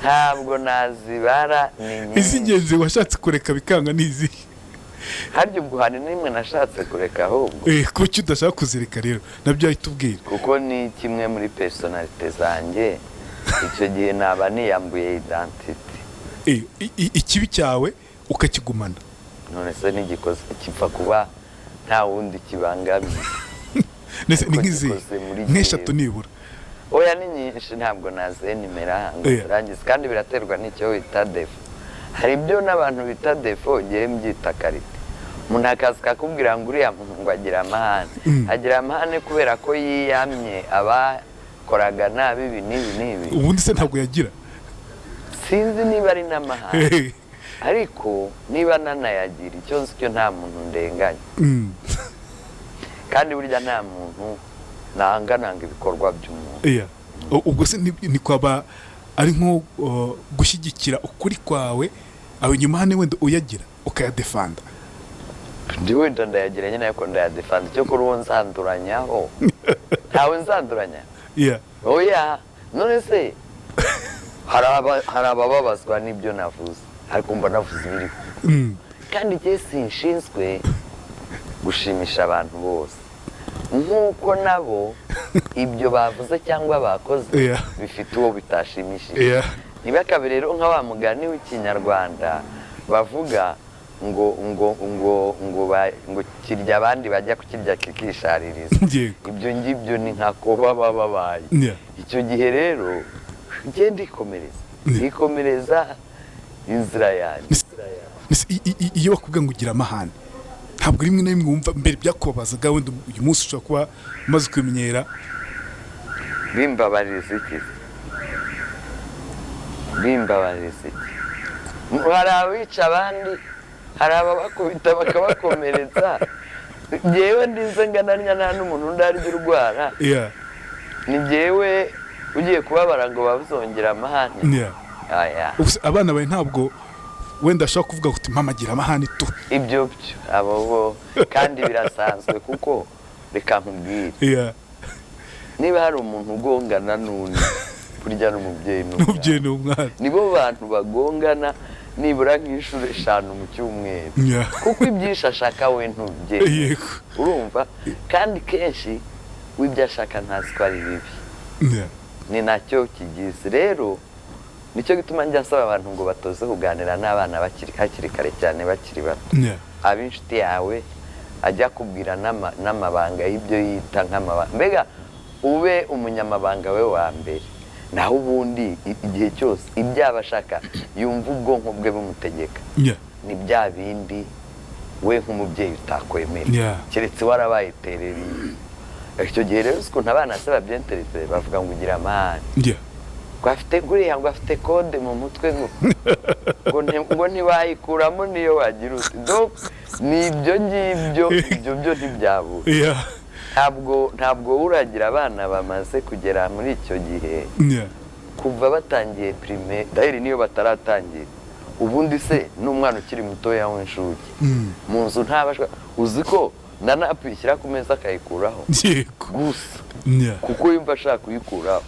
ntabwo nazibara ni nyinshi. Izingenzi washatse kureka bikanga nizi. Harya ubwo hari nimwe nashatse kureka ahubwo. Kuki udashaka kuzireka rero nabyo ahitubwira. Kuko ni kimwe muri personalite zanjye. Icyo gihe naba niyambuye identity. Ikibi cyawe ukakigumana. None se nigikoze kipfa kuba nta wundi kibangamiye. Nese ni nkizi nk'eshatu nibura. Oya ni nyinshi ntabwo nazenimera ngo rangize kandi biraterwa n'icyo wita defo. Hari ibyo n'abantu bita defo ngiye mbyita karite. Umuntu akazi kakubwira ngo uriya muntu ngo agira amahane. Agira amahane kubera ko yiyamye abakoraga nabi ibi n'ibi. Ubundi se ntabwo yagira. Sinzi niba ari n'amahane. Ariko niba nanayagira icyo nzi cyo nta muntu ndenganya. Kandi burya nta muntu nangananga ibikorwa by'umuntu. Ubwo se ni kwaba ari nko gushyigikira ukuri kwawe aho nyuma hane wenda uyagira ukayadefanda. Ndi wenda ndayagira nyine ariko ndayadefanda cyo kuri uwo nzanduranyaho. Ntawe nzanduranya. Oya none se hari abababazwa n'ibyo navuze ariko mba navuze ibiri. Kandi igihe sinshinzwe gushimisha abantu bose nk'uko nabo ibyo bavuze cyangwa bakoze bifite uwo bitashimishije. Niba kabiri rero nka wa mugani w'ikinyarwanda bavuga ngo kirya abandi bajya kukirya kikishaririza. Ibyo ngibyo ni nka ko baba babaye. Icyo gihe rero ngende ikomereza inzira yanjye. Iyo bakubwira ngo ugira amahane ntabwo rimwe na rimwe wumva mbere byakubabazaga wenda uyu munsi ushobora kuba umaze kwimenyera. Bimbabariza iki? Hari abica abandi, hari ababakubita bakabakomeretsa. Njyewe ndize ngananya nta n'umuntu ndarya urwara. Ni njyewe ugiye kubabara ngo bazongera amahane. Abana bawe ntabwo wenda ashaka kuvuga kuti mama gira amahane tu. Ibyo abo bo kandi birasanzwe kuko reka nkubwire. Niba hari umuntu ugongana n'undi burya n'umubyeyi n'umwana. Nibo bantu bagongana nibura nk'inshuro 5 mu cyumweru. Kuko ibyisha ashaka we ntubye. Urumva kandi kenshi wibyo ashaka ntazi ko ari bibi. Ni nacyo kigize rero nicyo gituma njya nsaba abantu ngo batoze kuganira n'abana hakiri kare cyane bakiri bato. Ab'inshuti yawe ajya kubwira n'amabanga y'ibyo yita nk'amabanga. Mbega ube umunyamabanga we wa mbere. Naho ubundi igihe cyose ibyaba ashaka yumva ubwonko bwe bumutegeka. Ni bya bindi we nk'umubyeyi utakwemera. Keretse warabaye tereri. Icyo gihe rero ukuntu abana se babyenteretse bavuga ngo ugira amahane. Gwafite guriya ngo afite kode mu mutwe ngo ntiwayikuramo niyo wagira uti. Donc ni ibyo ngibyo ibyo ntibyabura. Ntabwo uragira abana bamaze kugera muri icyo gihe. Kuva batangiye primaire d'ailleurs niyo bataratangira. Ubundi se n'umwana ukiri mutoya w'inshuke. Mu nzu ntabashwa uziko nanapwishyira ku meza akayikuraho. Gusa kuko yumva ashaka kuyikuraho.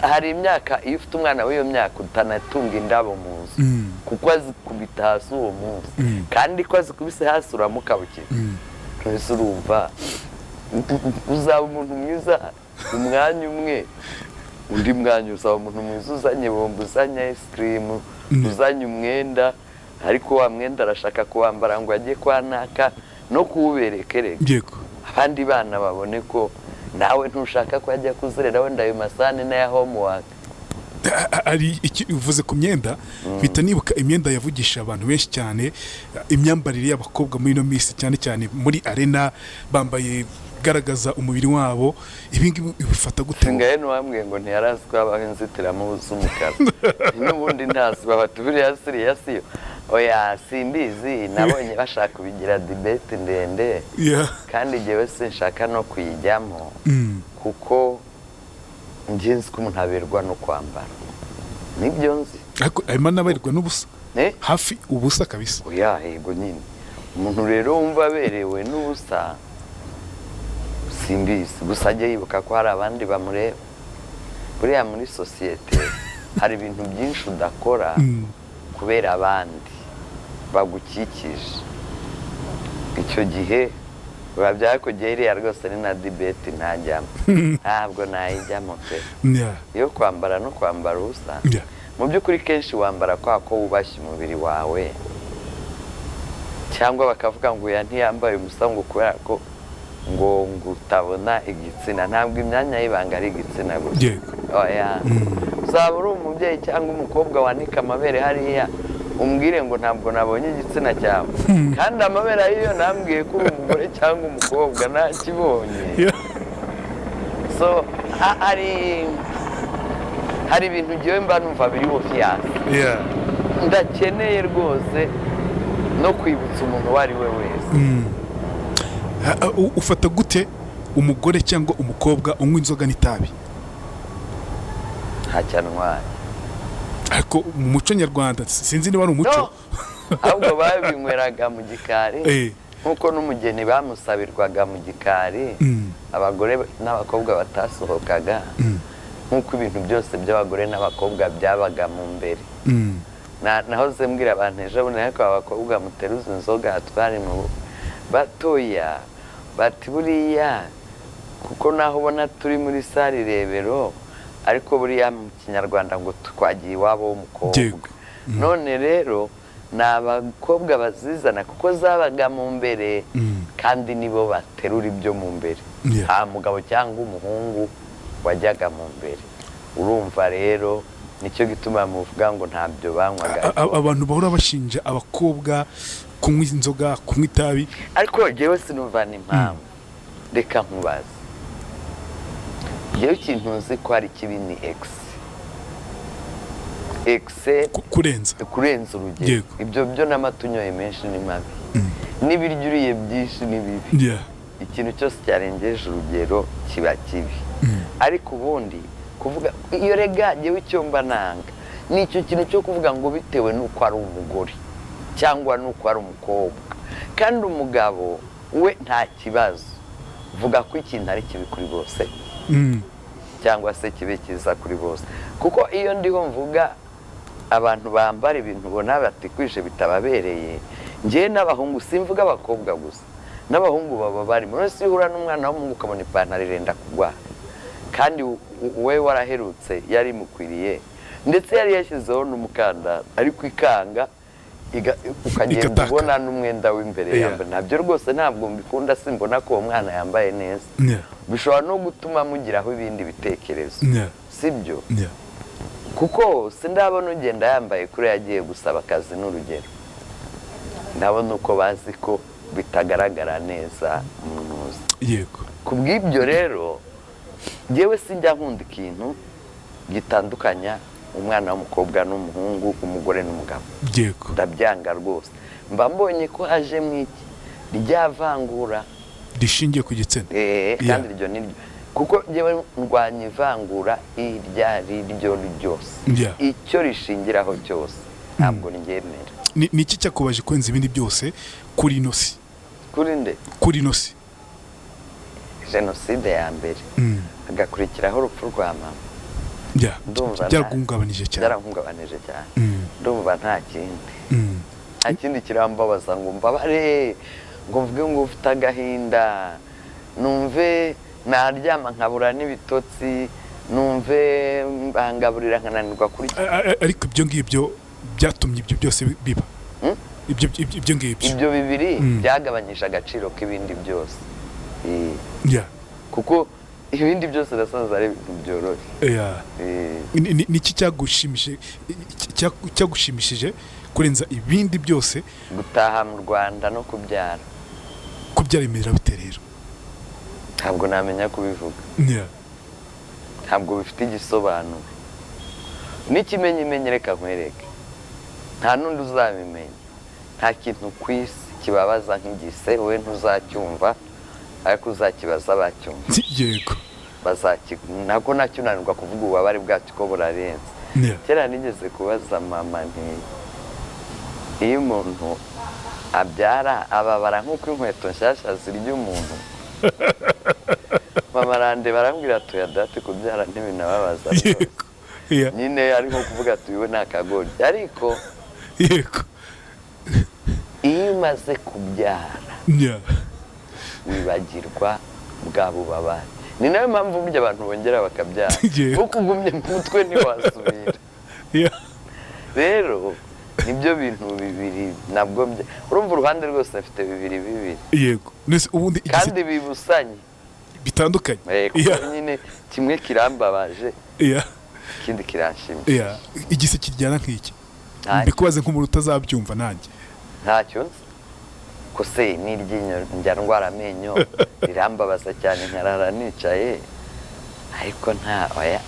Hari imyaka iyo ufite umwana w'iyo myaka utanatunga indabo mu nzu kuko azikubita hasi uwo munsi kandi ko azikubise hasi uramukabukira. Twese urumva uzaba umuntu mwiza umwanya umwe undi mwanya uzaba umuntu mwiza uzanye bombo uzanye ice cream uzanye umwenda ariko wa mwenda arashaka kuwambara ngo ajye kwanaka no kuwuberekere abandi bana babone ko nawe ntushaka ko ajya kuzerera wenda ayo masane n'aya homework. Ari iki uvuze ku myenda bita nibuka imyenda yavugisha abantu benshi cyane imyambarire y'abakobwa muri no minsi cyane muri arena bambaye garagaza umubiri wabo ibingi bifata gute? Ngaye no wambwiye ngo ntiyarazwa abahinzitira mu z'umukara n'ubundi ntazi babatubiri yasiri yasiyo. Oya simbizi nabonye bashaka kubigira debate ndende. Kandi jewe se nshaka no kuyijyamo kuko ngenzi ko umuntu aberwa no kwambara. Nibyo nzi. Ariko arimo nabarirwa n'ubusa. Hafi ubusa kabisa. Oya yego nyine. Umuntu rero wumva aberewe n'ubusa simbizi gusa ajye yibuka ko hari abandi bamureba. Buriya muri societe hari ibintu byinshi udakora kubera abandi bagukikije. Icyo gihe biba byakugera rwose ni na debate ntajyamo, ntabwo nayijyamo pe. Iyo kwambara no kwambara ubusa mu by'ukuri kenshi wambara kwa ko wubashye umubiri wawe, cyangwa bakavuga ngo ya ntiyambaye ubusa ngo kubera ko ngo utabona igitsina. Ntabwo imyanya y'ibanga ari igitsina gusa. Oya, uzaba uri umubyeyi cyangwa umukobwa wanika amabere hariya umbwire ngo ntabwo nabonye igitsina cyawe, kandi amabere ariyo nambwiye ko uri umugore cyangwa umukobwa ntakibonye. So hari ibintu ngewe mba numva biri ofiyasi, ndakeneye rwose no kwibutsa umuntu uwo ari we wese. Ufata gute umugore cyangwa umukobwa unywa inzoga n'itabi? Ntacyanwaye. Ariko mu muco nyarwanda sinzi niba ari umuco, ahubwo babinyweraga mu gikari nk'uko n'umugeni bamusabirwaga mu gikari, abagore n'abakobwa batasohokaga, nk'uko ibintu byose by'abagore n'abakobwa byabaga mu mbere. Nahoze mbwira abantu ejo bundi ariko abakobwa muteruza inzoga twari mu batoya bati buriya kuko naho ubona turi muri sare Rebero, ariko buriya mu kinyarwanda ngo twagiye iwabo w'umukobwa. None rero ni abakobwa bazizana kuko zabaga mu mbere, kandi nibo baterura ibyo mu mbere, nta mugabo cyangwa umuhungu wajyaga mu mbere. Urumva rero nicyo gituma muvuga ngo ntabyo banywaga. Abantu bahora bashinja abakobwa kunywa inzoga, kunywa itabi, ariko jewe sinumva n'impamvu. Reka nkubaze, jewe ikintu nzi ko ari kibi ni kurenza urugero. Ibyo byo n'amatunyoye menshi ni mabi, n'ibiryo uriye byinshi ni bibi. Ikintu cyose cyarengeje urugero kiba kibi. Ariko ubundi kuvuga iyo rega jewe icyo mba nanga ni icyo kintu cyo kuvuga ngo bitewe n'uko ari umugore cyangwa n'uko ari umukobwa, kandi umugabo we nta kibazo, vuga ko ikintu ari kibi kuri bose cyangwa se kibe kiza kuri bose. Kuko iyo ndiho mvuga abantu bambara ibintu ubona batikwije bitababereye, ngewe n'abahungu simvuga abakobwa gusa, n'abahungu baba bari muri si uhura n'umwana w'umuhungu ukabona ipantaro irenda kugwa, kandi we waraherutse yari mukwiriye, ndetse yari yashyizeho n'umukandara ariko ikanga ukagenda ubona n'umwenda w'imbere yambaye. Nabyo rwose ntabwo mbikunda, simbona ko uwo mwana yambaye neza. Bishobora no gutuma mugiraho ibindi bitekerezo, sibyo? Kuko sindabona ugenda yambaye kuri yagiye gusaba akazi n'urugero, ndabona uko bazi ko bitagaragara neza umunuzi. Kubw'ibyo rero njyewe sinjya nkunda ikintu gitandukanya umwana w'umukobwa n'umuhungu, umugore n'umugabo. Ndabyanga rwose. Mba mbonye ko haje mwiki ryavangura rishingiye ku gitsina, kandi iryo ni ryo, kuko njyewe ndwanya ivangura iryo ari ryo ryose. Icyo rishingiraho cyose ntabwo ryemera. Ni iki cyakubaje kwenza ibindi byose kuri ino si? Kuri nde? Kuri ino si. Jenoside ya mbere, hagakurikiraho urupfu rwa mama. Byarahungabanije cyane. Ndumva nta kindi kirambabaza ngo mbabare, ngo mvuge ngo ufite agahinda, numve naryama nkabura n'ibitotsi, numve bangaburira nkananirwa kuri. Ariko ibyo ngibyo byatumye ibyo byose biba. Ibyo ngibyo, ibyo bibiri byagabanyije agaciro k'ibindi byose. Kuko ibindi byose nasanze ari ibintu byoroshye. Niki cyagushimishije kurenza ibindi byose? Gutaha mu Rwanda no kubyara. Kubyara imera bite rero? Ntabwo namenya kubivuga. Ntabwo bifite igisobanuro. N'ikimenyimenyi reka nkwereke, nta n'undi uzabimenya. Nta kintu ku isi kibabaza nk'igise, wowe ntuzacyumva, ariko uzakibaza abacyumva. Ntabwo nacyo unanirwa kuvuga ububabare bwacyo ko burarenze. Kera nigeze kubaza mama nti iyo umuntu abyara ababara nk'uko inkweto nshyashya zirya umuntu. Mama arandeba arambwira ati oya date kubyara ntibinababaza. nyine ari nko kuvuga ati uyu ni akagori ariko yego iyo umaze kubyara wibagirwa bwa bubabare ni nayo mpamvu burya abantu bongera bakabyara kuko ugumye mu mutwe ntiwasubira rero nibyo bintu bibiri nabwo urumva uruhande rwose afite bibiri yego kandi bibusanye bitandukanye nyine kimwe kirambabaje ikindi kiranshimishije igise kiryana nk'iki mbikubaze nk'umuntu utazabyumva nanjye ntacyo nzi ko se n'iryinyo njya ndwara amenyo rirambabaza cyane nkarara nicaye ariko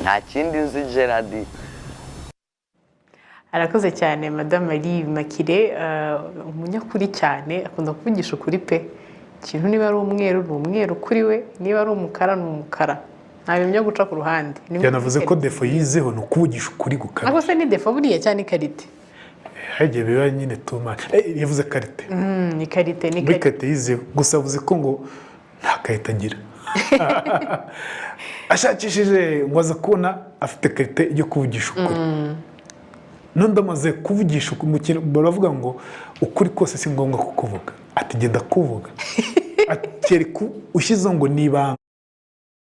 nta kindi nzi Gerard. Arakoze cyane Madame Marie Immaculée, umunyakuri cyane, akunda kuvugisha ukuri pe. Ikintu niba ari umweru ni umweru kuri we, niba ari umukara ni umukara, nta bintu byo guca ku ruhande. Yanavuze ko defo yizeho ni ukuvugisha ukuri gukara. Ako se ni defo buriya cyane karite. Hagiye biba nyine tuma yavuze karite. Ni karite ni karite yizeho, gusa avuze ko ngo nta karite agira. Ashakishije ngo aza kubona afite karite yo kuvugisha ukuri. None amaze kuvugisha umukino baravuga ngo ukuri kose si ngombwa kukuvuga, ati genda kuvuga, ati ushyize ngo niba